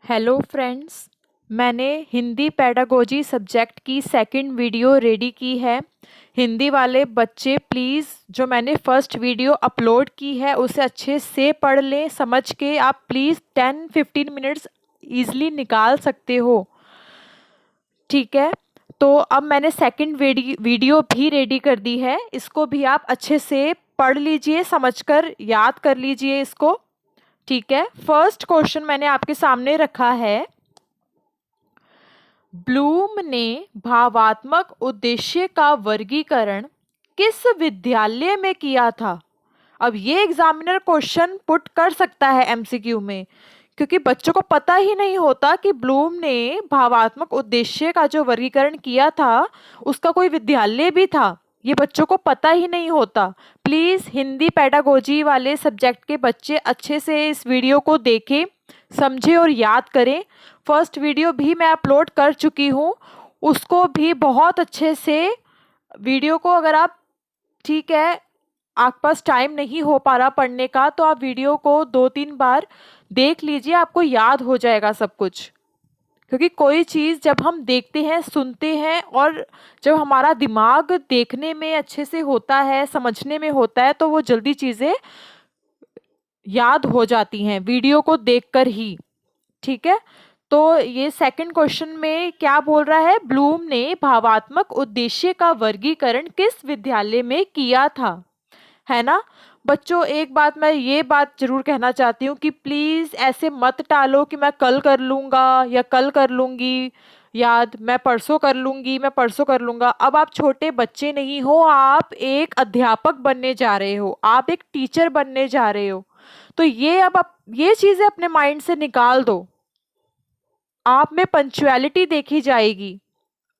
Hello friends, मैंने Hindi pedagogy subject की second video ready की है। हिंदी वाले बच्चे प्लीज़ जो मैंने फर्स्ट वीडियो अपलोड की है उसे अच्छे से पढ़ लें। समझ के आप प्लीज़ 10-15 मिनट्स ईज़िली निकाल सकते हो, ठीक है। तो अब मैंने सेकंड वीडियो भी रेडी कर दी है, इसको भी आप अच्छे से पढ़ लीजिए, समझकर याद कर लीजिए इसको, ठीक है। फर्स्ट क्वेश्चन मैंने आपके सामने रखा है, ब्लूम ने भावात्मक उद्देश्य का वर्गीकरण किस विद्यालय में किया था। अब ये एग्जामिनर क्वेश्चन पुट कर सकता है एमसीक्यू में, क्योंकि बच्चों को पता ही नहीं होता कि ब्लूम ने भावात्मक उद्देश्य का जो वर्गीकरण किया था उसका कोई विद्यालय भी था। ये बच्चों को पता ही नहीं होता। प्लीज़ हिंदी पेडागोजी वाले सब्जेक्ट के बच्चे अच्छे से इस वीडियो को देखें, समझें और याद करें। फर्स्ट वीडियो भी मैं अपलोड कर चुकी हूँ, उसको भी बहुत अच्छे से वीडियो को अगर आप, ठीक है, आपके पास टाइम नहीं हो पा रहा पढ़ने का तो आप वीडियो को 2-3 बार देख लीजिए, आपको याद हो जाएगा सब कुछ। क्योंकि कोई चीज़ जब हम देखते हैं, सुनते हैं और जब हमारा दिमाग देखने में अच्छे से होता है, समझने में होता है, तो वो जल्दी चीज़ें याद हो जाती हैं वीडियो को देखकर ही, ठीक है। तो ये सेकंड क्वेश्चन में क्या बोल रहा है, ब्लूम ने भावात्मक उद्देश्य का वर्गीकरण किस विद्यालय में किया था, है ना। बच्चों एक बात मैं ये बात जरूर कहना चाहती हूँ कि प्लीज़ ऐसे मत टालो कि मैं कल कर लूँगा या कल कर लूँगी याद, मैं परसों कर लूँगी, मैं परसों कर लूँगा। अब आप छोटे बच्चे नहीं हो, आप एक अध्यापक बनने जा रहे हो, आप एक टीचर बनने जा रहे हो। तो ये अब आप ये चीज़ें अपने माइंड से निकाल दो, आप में पंक्चुअलिटी देखी जाएगी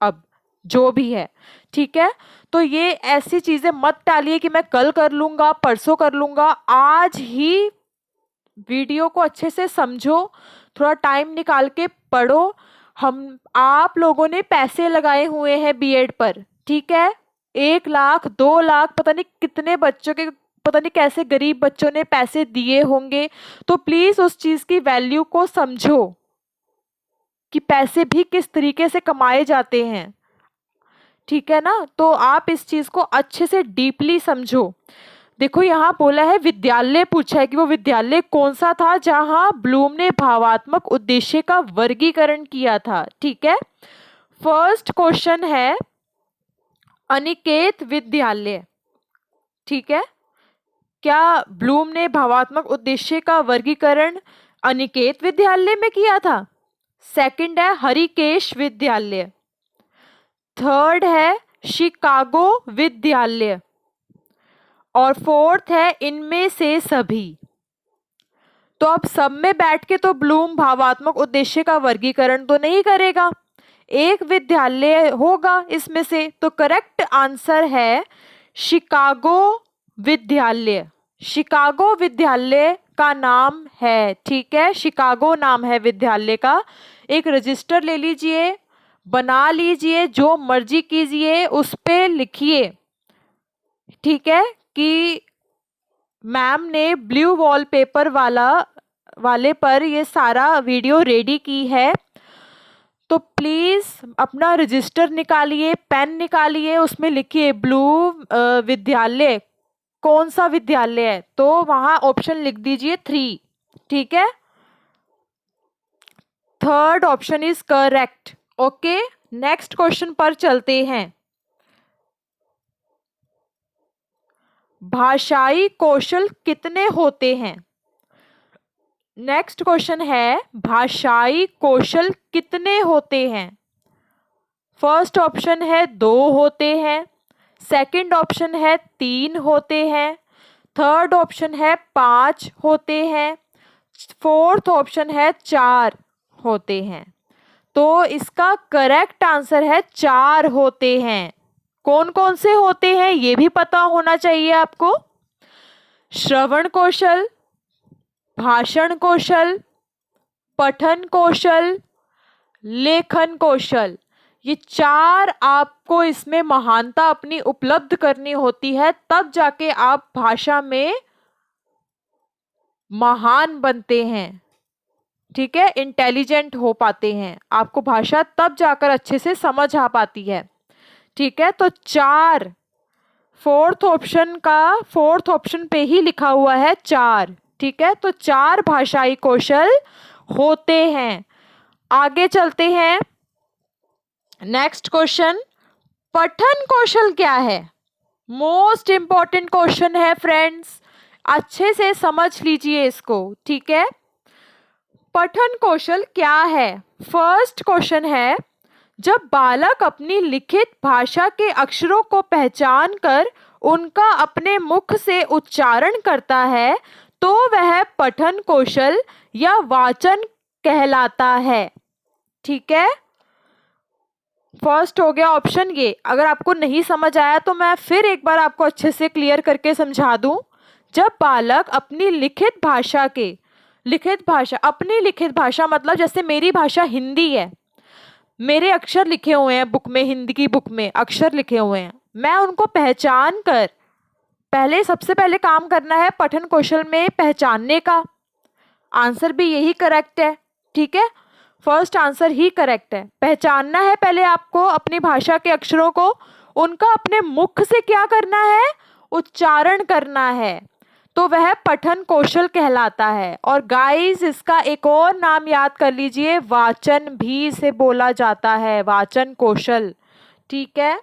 अब जो भी है, ठीक है। तो ये ऐसी चीजें मत टालिए कि मैं कल कर लूंगा, परसों कर लूंगा। आज ही वीडियो को अच्छे से समझो, थोड़ा टाइम निकाल के पढ़ो। हम आप लोगों ने पैसे लगाए हुए हैं बीएड पर, ठीक है। 1 लाख 2 लाख पता नहीं कितने बच्चों के, पता नहीं कैसे गरीब बच्चों ने पैसे दिए होंगे। तो प्लीज उस चीज की वैल्यू को समझो कि पैसे भी किस तरीके से कमाए जाते हैं, ठीक है ना। तो आप इस चीज को अच्छे से डीपली समझो। देखो यहाँ बोला है विद्यालय, पूछा है कि वो विद्यालय कौन सा था जहां ब्लूम ने भावात्मक उद्देश्य का वर्गीकरण किया था, ठीक है। फर्स्ट क्वेश्चन है अनिकेत विद्यालय, ठीक है। क्या ब्लूम ने भावात्मक उद्देश्य का वर्गीकरण अनिकेत विद्यालय में किया था। सेकंड है हरिकेश विद्यालय। थर्ड है शिकागो विद्यालय। और फोर्थ है इनमें से सभी। तो अब सब में बैठ के तो ब्लूम भावात्मक उद्देश्य का वर्गीकरण तो नहीं करेगा, एक विद्यालय होगा इसमें से। तो करेक्ट आंसर है शिकागो विद्यालय। शिकागो विद्यालय का नाम है, ठीक है, शिकागो नाम है विद्यालय का। एक रजिस्टर ले लीजिए, बना लीजिए, जो मर्जी कीजिए, उस पे लिखिए, ठीक है, कि मैम ने ब्लू वॉलपेपर वाले पर ये सारा वीडियो रेडी की है। तो प्लीज़ अपना रजिस्टर निकालिए, पेन निकालिए, उसमें लिखिए ब्लू विद्यालय कौन सा विद्यालय है, तो वहाँ ऑप्शन लिख दीजिए 3, ठीक है। Third option is correct. Okay, next question पर चलते हैं। भाषाई कौशल कितने होते हैं। नेक्स्ट क्वेश्चन है भाषाई कौशल कितने होते हैं। फर्स्ट ऑप्शन है 2 होते हैं, सेकंड ऑप्शन है 3 होते हैं, थर्ड ऑप्शन है 5 होते हैं, फोर्थ ऑप्शन है 4 होते हैं। तो इसका करेक्ट आंसर है 4 होते हैं। कौन कौन से होते हैं ये भी पता होना चाहिए आपको। श्रवण कौशल, भाषण कौशल, पठन कौशल, लेखन कौशल, ये 4 आपको इसमें महानता अपनी उपलब्ध करनी होती है, तब जाके आप भाषा में महान बनते हैं, ठीक है, इंटेलिजेंट हो पाते हैं। आपको भाषा तब जाकर अच्छे से समझ आ पाती है। ठीक है, तो चार, फोर्थ ऑप्शन पे ही लिखा हुआ है चार। ठीक है, तो चार भाषाई कौशल होते हैं। आगे चलते हैं। नेक्स्ट क्वेश्चन, पठन कौशल क्या है? मोस्ट इंपॉर्टेंट क्वेश्चन है फ्रेंड्स, अच्छे से समझ लीजिए इसको। ठीक है, पठन कौशल क्या है? फर्स्ट क्वेश्चन है, जब बालक अपनी लिखित भाषा के अक्षरों को पहचान कर उनका अपने मुख से उच्चारण करता है तो वह पठन कौशल या वाचन कहलाता है। ठीक है, फर्स्ट हो गया ऑप्शन ये। अगर आपको नहीं समझ आया तो मैं फिर एक बार आपको अच्छे से क्लियर करके समझा दूं। जब बालक अपनी लिखित भाषा अपनी लिखित भाषा मतलब जैसे मेरी भाषा हिंदी है, मेरे अक्षर लिखे हुए हैं बुक में, हिंदी की बुक में अक्षर लिखे हुए हैं, मैं उनको पहचान कर, सबसे पहले काम करना है पठन कौशल में पहचानने का। आंसर भी यही करेक्ट है। ठीक है, फर्स्ट आंसर ही करेक्ट है। पहचानना है पहले आपको अपनी भाषा के अक्षरों को, उनका अपने मुख से क्या करना है? उच्चारण करना है, तो वह पठन कौशल कहलाता है। और गाइस, इसका एक और नाम याद कर लीजिए, वाचन भी इसे बोला जाता है, वाचन कौशल। ठीक है,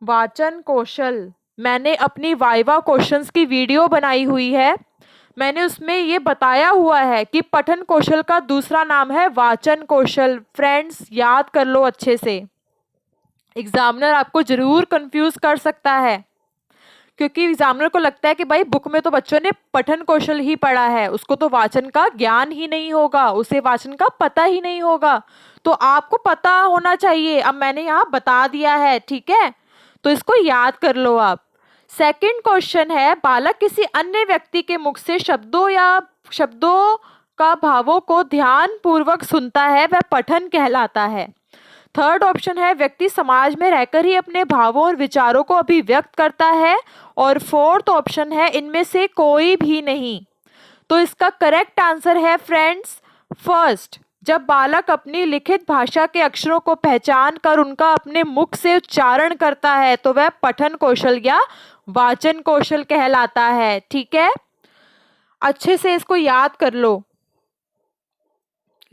वाचन कौशल। मैंने अपनी वाइवा क्वेश्चंस की वीडियो बनाई हुई है, मैंने उसमें ये बताया हुआ है कि पठन कौशल का दूसरा नाम है वाचन कौशल। फ्रेंड्स, याद कर लो अच्छे से, एग्जामिनर आपको जरूर कंफ्यूज कर सकता है, क्योंकि एग्जामिनर को लगता है कि भाई बुक में तो बच्चों ने पठन कौशल ही पढ़ा है, उसको तो वाचन का ज्ञान ही नहीं होगा, उसे वाचन का पता ही नहीं होगा। तो आपको पता होना चाहिए, अब मैंने यहाँ बता दिया है। ठीक है, तो इसको याद कर लो आप। सेकंड क्वेश्चन है, बालक किसी अन्य व्यक्ति के मुख से शब्दों का भावों को ध्यान पूर्वक सुनता है, वह पठन कहलाता है। थर्ड ऑप्शन है, व्यक्ति समाज में रहकर ही अपने भावों और विचारों को अभिव्यक्त करता है। और फोर्थ ऑप्शन है, इनमें से कोई भी नहीं। तो इसका करेक्ट आंसर है फ्रेंड्स फर्स्ट, जब बालक अपनी लिखित भाषा के अक्षरों को पहचान कर उनका अपने मुख से उच्चारण करता है तो वह पठन कौशल या वाचन कौशल कहलाता है। ठीक है, अच्छे से इसको याद कर लो।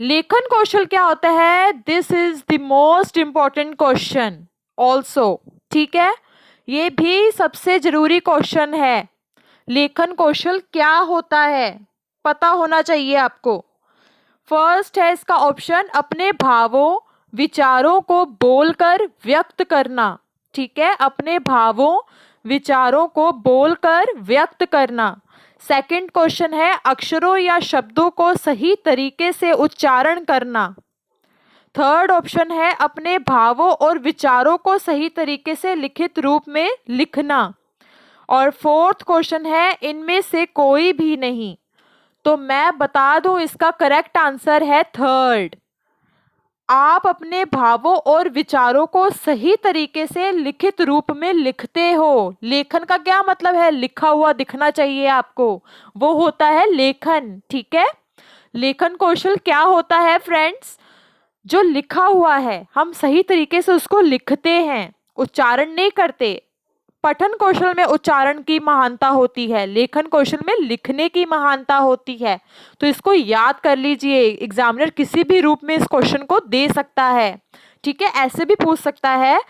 लेखन कौशल क्या होता है? This is the most important question also. ठीक है, ये भी सबसे जरूरी क्वेश्चन है। लेखन कौशल क्या होता है पता होना चाहिए आपको। फर्स्ट है इसका ऑप्शन, अपने भावों विचारों को बोलकर व्यक्त करना। ठीक है, अपने भावों विचारों को बोलकर व्यक्त करना। सेकंड क्वेश्चन है, अक्षरों या शब्दों को सही तरीके से उच्चारण करना। थर्ड ऑप्शन है, अपने भावों और विचारों को सही तरीके से लिखित रूप में लिखना। और फोर्थ क्वेश्चन है, इनमें से कोई भी नहीं। तो मैं बता दूं, इसका करेक्ट आंसर है थर्ड। आप अपने भावों और विचारों को सही तरीके से लिखित रूप में लिखते हो। लेखन का क्या मतलब है? लिखा हुआ दिखना चाहिए आपको, वो होता है लेखन। ठीक है, लेखन कौशल क्या होता है फ्रेंड्स? जो लिखा हुआ है हम सही तरीके से उसको लिखते हैं, उच्चारण नहीं करते। पठन कौशल में उच्चारण की महानता होती है, लेखन कौशल में लिखने की महानता होती है। तो इसको याद कर लीजिए, एग्जामिनर किसी भी रूप में इस क्वेश्चन को दे सकता है। ठीक है, ऐसे भी पूछ सकता है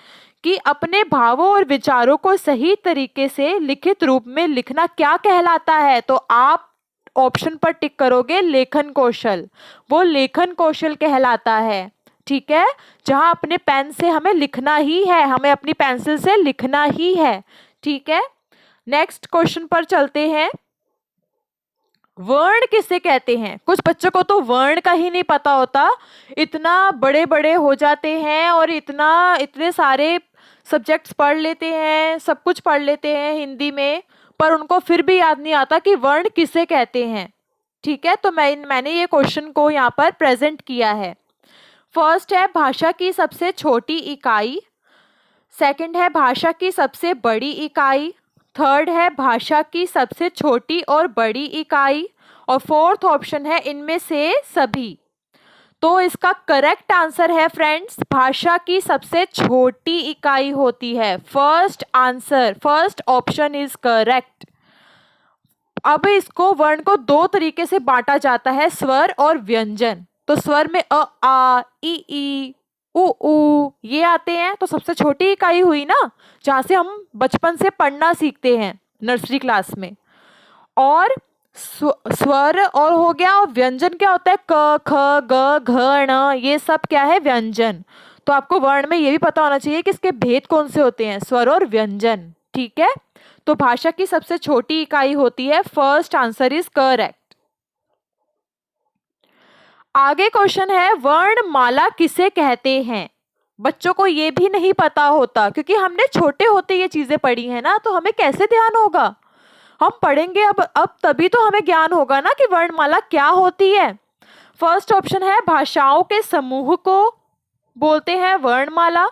कि अपने भावों और विचारों को सही तरीके से लिखित रूप में लिखना क्या कहलाता है? तो आप ऑप्शन पर टिक करोगे लेखन कौशल, वो लेखन कौशल कहलाता है। ठीक है, जहां अपने पेन से हमें लिखना ही है, हमें अपनी पेंसिल से लिखना ही है। ठीक है, नेक्स्ट क्वेश्चन पर चलते हैं। वर्ण किसे कहते हैं? कुछ बच्चों को तो वर्ण का ही नहीं पता होता, इतना बड़े बड़े हो जाते हैं और इतने सारे सब्जेक्ट्स पढ़ लेते हैं, सब कुछ पढ़ लेते हैं हिंदी में, पर उनको फिर भी याद नहीं आता कि वर्ण किसे कहते हैं। ठीक है, तो मैंने ये क्वेश्चन को यहाँ पर प्रेजेंट किया है। फर्स्ट है भाषा की सबसे छोटी इकाई, सेकंड है भाषा की सबसे बड़ी इकाई, थर्ड है भाषा की सबसे छोटी और बड़ी इकाई, और फोर्थ ऑप्शन है इनमें से सभी। तो इसका करेक्ट आंसर है फ्रेंड्स, भाषा की सबसे छोटी इकाई होती है। First answer, first option is correct. अब इसको वर्ण को दो तरीके से बांटा जाता है, स्वर और व्यंजन। तो स्वर में अ आ ई उ ऊ ये आते हैं, तो सबसे छोटी इकाई हुई ना, जहां से हम बचपन से पढ़ना सीखते हैं नर्सरी क्लास में। और स्वर और हो गया, और व्यंजन क्या होता है, क ख ग घ ण, ये सब क्या है, व्यंजन। तो आपको वर्ण में ये भी पता होना चाहिए कि इसके भेद कौन से होते हैं, स्वर और व्यंजन। ठीक है, तो भाषा की सबसे छोटी इकाई होती है। First answer is correct. आगे क्वेश्चन है, वर्णमाला किसे कहते हैं। बच्चों को ये भी नहीं पता होता, क्योंकि हमने छोटे होते ये चीजें पढ़ी है ना, तो हमें कैसे ध्यान होगा। हम पढ़ेंगे अब तभी तो हमें ज्ञान होगा ना कि वर्णमाला क्या होती है। फर्स्ट ऑप्शन है भाषाओं के समूह को बोलते हैं वर्णमाला।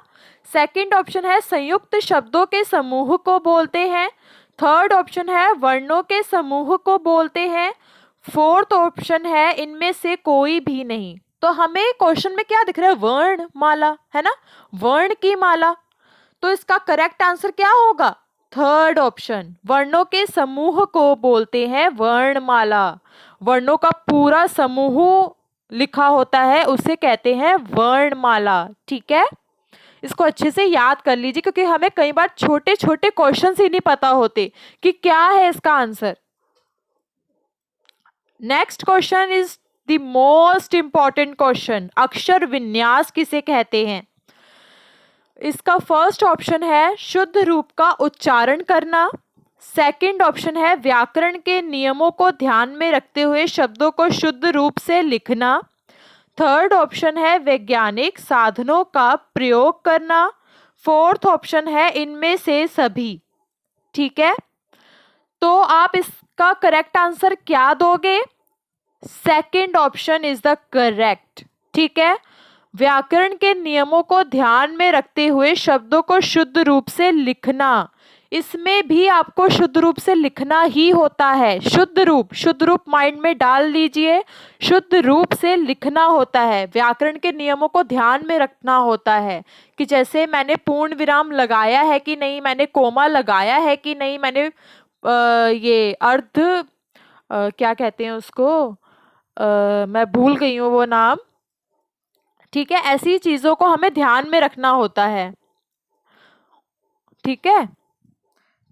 सेकंड ऑप्शन है संयुक्त शब्दों के समूह को बोलते हैं। थर्ड ऑप्शन है वर्णों के समूह को बोलते हैं। फोर्थ ऑप्शन है इनमें से कोई भी नहीं। तो हमें क्वेश्चन में क्या दिख रहा है, वर्णमाला है ना, वर्ण की माला। तो इसका करेक्ट आंसर क्या होगा, थर्ड ऑप्शन, वर्णों के समूह को बोलते हैं वर्णमाला। वर्णों का पूरा समूह लिखा होता है उसे कहते हैं वर्णमाला। ठीक है, इसको अच्छे से याद कर लीजिए, क्योंकि हमें कई बार छोटे छोटे क्वेश्चन ही नहीं पता होते कि क्या है इसका answer. Next question is the most important question, अक्षर विन्यास किसे कहते हैं। इसका फर्स्ट ऑप्शन है शुद्ध रूप का उच्चारण करना। सेकंड ऑप्शन है व्याकरण के नियमों को ध्यान में रखते हुए शब्दों को शुद्ध रूप से लिखना। थर्ड ऑप्शन है वैज्ञानिक साधनों का प्रयोग करना। फोर्थ ऑप्शन है इनमें से सभी। ठीक है, तो आप इसका करेक्ट आंसर क्या दोगे, second option is the correct. ठीक है, व्याकरण के नियमों को ध्यान में रखते हुए शब्दों को शुद्ध रूप से लिखना, इसमें भी आपको शुद्ध रूप से लिखना ही होता है। शुद्ध रूप माइंड में डाल लीजिए, शुद्ध रूप से लिखना होता है। व्याकरण के नियमों को ध्यान में रखना होता है कि जैसे मैंने पूर्ण विराम लगाया है कि नहीं, मैंने कोमा लगाया है कि नहीं, मैंने ये अर्ध क्या कहते हैं उसको, मैं भूल गई हूँ वो नाम। ठीक है, ऐसी चीजों को हमें ध्यान में रखना होता है। ठीक है,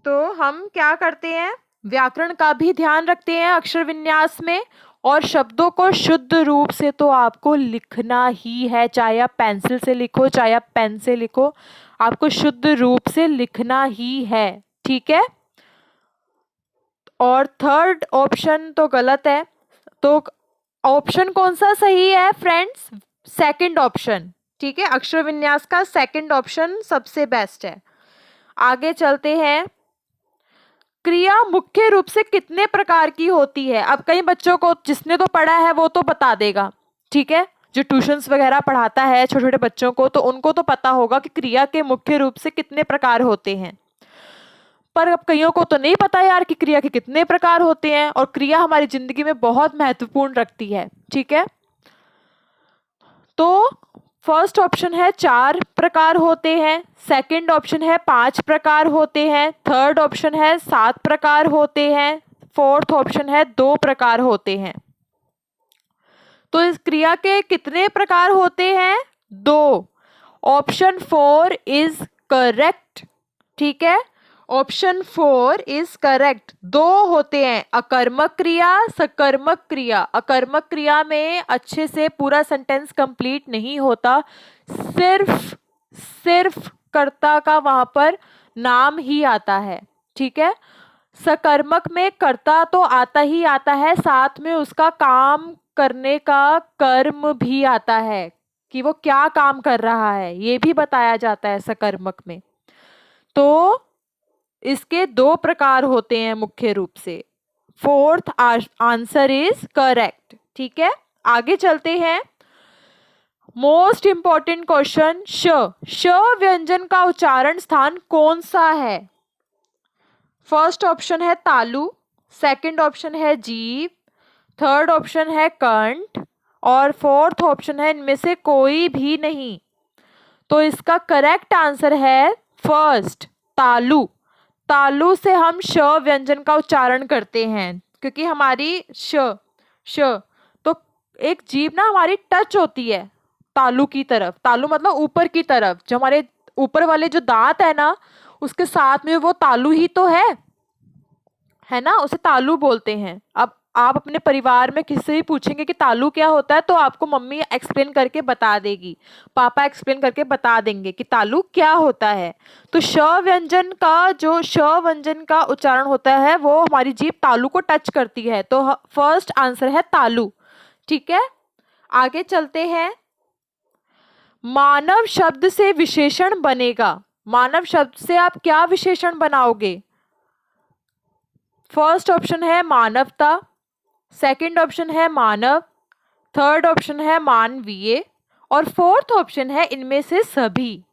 तो हम क्या करते हैं, व्याकरण का भी ध्यान रखते हैं अक्षर विन्यास में, और शब्दों को शुद्ध रूप से तो आपको लिखना ही है, चाहे आप पेंसिल से लिखो चाहे आप पेन से लिखो, आपको शुद्ध रूप से लिखना ही है। ठीक है, और थर्ड ऑप्शन तो गलत है, तो ऑप्शन कौन सा सही है फ्रेंड्स, सेकंड ऑप्शन। ठीक है, अक्षर विन्यास का सेकंड ऑप्शन सबसे बेस्ट है। आगे चलते हैं, क्रिया मुख्य रूप से कितने प्रकार की होती है। अब कई बच्चों को, जिसने तो पढ़ा है वो तो बता देगा, ठीक है, जो ट्यूशंस वगैरह पढ़ाता है छोटे छोटे बच्चों को, तो उनको तो पता होगा कि क्रिया के मुख्य रूप से कितने प्रकार होते हैं। पर अब कईयों को तो नहीं पता यार कि क्रिया के कितने प्रकार होते हैं, और क्रिया हमारी जिंदगी में बहुत महत्वपूर्ण रखती है। ठीक है, तो फर्स्ट ऑप्शन है 4 प्रकार होते हैं, सेकंड ऑप्शन है 5 प्रकार होते हैं, थर्ड ऑप्शन है 7 प्रकार होते हैं, फोर्थ ऑप्शन है 2 प्रकार होते हैं। तो इस क्रिया के कितने प्रकार होते हैं, 2। Option 4 is correct. ठीक है, ऑप्शन 4 इज करेक्ट। 2 होते हैं, अकर्मक क्रिया, सकर्मक क्रिया। अकर्मक क्रिया में अच्छे से पूरा सेंटेंस कंप्लीट नहीं होता, सिर्फ कर्ता का वहां पर नाम ही आता है। ठीक है, सकर्मक में कर्ता तो आता ही आता है, साथ में उसका काम करने का कर्म भी आता है, कि वो क्या काम कर रहा है ये भी बताया जाता है सकर्मक में। तो इसके 2 प्रकार होते हैं मुख्य रूप से। Fourth answer is correct. ठीक है, आगे चलते हैं, मोस्ट इंपॉर्टेंट क्वेश्चन, श व्यंजन का उच्चारण स्थान कौन सा है। फर्स्ट ऑप्शन है तालु, सेकंड ऑप्शन है जीभ, थर्ड ऑप्शन है कंठ और फोर्थ ऑप्शन है इनमें से कोई भी नहीं। तो इसका करेक्ट आंसर है फर्स्ट, तालु। तालु से हम श व्यंजन का उच्चारण करते हैं, क्योंकि हमारी श तो एक जीभ ना हमारी टच होती है तालु की तरफ। तालु मतलब ऊपर की तरफ, जो हमारे ऊपर वाले जो दांत है ना उसके साथ में वो तालु ही तो है ना, उसे तालु बोलते हैं। अब आप अपने परिवार में किसी से भी पूछेंगे कि तालु क्या होता है तो आपको मम्मी एक्सप्लेन करके बता देगी, पापा एक्सप्लेन करके बता देंगे कि तालु क्या होता है। तो श व्यंजन का जो श व्यंजन का उच्चारण होता है वो हमारी जीभ तालु को टच करती है, तो फर्स्ट आंसर है तालु। ठीक है, आगे चलते हैं। मानव शब्द से विशेषण बनेगा। मानव शब्द से आप क्या विशेषण बनाओगे? फर्स्ट ऑप्शन है मानवता, सेकंड ऑप्शन है मानव, थर्ड ऑप्शन है मानवीय और फोर्थ ऑप्शन है इनमें से सभी।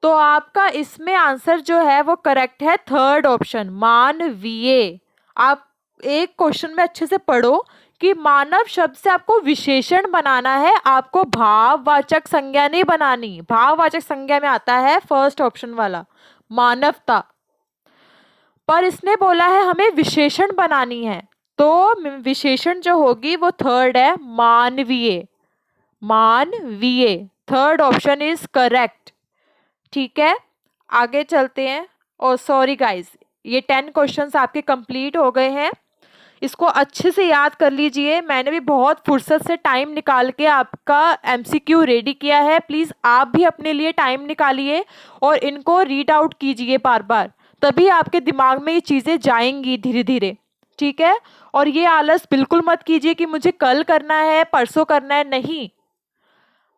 तो आपका इसमें आंसर जो है वो करेक्ट है थर्ड ऑप्शन, मानवीय। आप एक क्वेश्चन में अच्छे से पढ़ो कि मानव शब्द से आपको विशेषण बनाना है, आपको भाववाचक संज्ञा नहीं बनानी। भाववाचक संज्ञा में आता है फर्स्ट ऑप्शन वाला, मानवता। पर इसने बोला है हमें विशेषण बनानी है, तो विशेषण जो होगी वो थर्ड है, मानवीय। मानवीय, थर्ड ऑप्शन इज करेक्ट। ठीक है, आगे चलते हैं। ओ सॉरी गाइस, ये 10 क्वेश्चंस आपके कंप्लीट हो गए हैं। इसको अच्छे से याद कर लीजिए। मैंने भी बहुत फुर्सत से टाइम निकाल के आपका एमसीक्यू रेडी किया है। प्लीज़ आप भी अपने लिए टाइम निकालिए और इनको रीड आउट कीजिए बार बार, तभी आपके दिमाग में ये चीज़ें जाएंगी धीरे धीरे। ठीक है, और ये आलस बिल्कुल मत कीजिए कि मुझे कल करना है, परसों करना है। नहीं,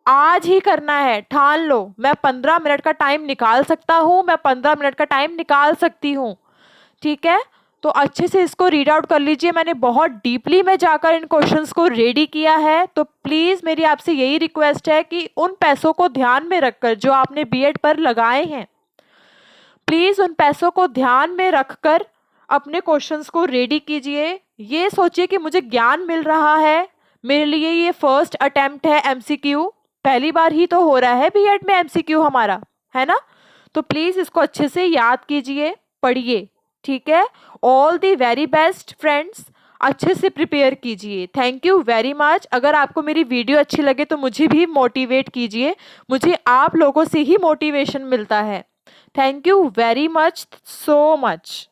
आज ही करना है। ठान लो, मैं 15 मिनट का टाइम निकाल सकता हूँ, मैं 15 मिनट का टाइम निकाल सकती हूँ। ठीक है, तो अच्छे से इसको रीड आउट कर लीजिए। मैंने बहुत डीपली में जाकर इन क्वेश्चंस को रेडी किया है। तो प्लीज़ मेरी आपसे यही रिक्वेस्ट है कि उन पैसों को ध्यान में रखकर जो आपने बीएड पर लगाए हैं, प्लीज़ उन पैसों को ध्यान में रखकर अपने क्वेश्चंस को रेडी कीजिए। ये सोचिए कि मुझे ज्ञान मिल रहा है, मेरे लिए ये फर्स्ट अटेम्प्ट है एमसीक्यू, पहली बार ही तो हो रहा है बीएड में एमसीक्यू हमारा, है ना। तो प्लीज़ इसको अच्छे से याद कीजिए, पढ़िए। ठीक है, all the very best friends, अच्छे से प्रिपेयर कीजिए। Thank you very much. अगर आपको मेरी वीडियो अच्छी लगे तो मुझे भी मोटिवेट कीजिए, मुझे आप लोगों से ही मोटिवेशन मिलता है। Thank you very much, so much.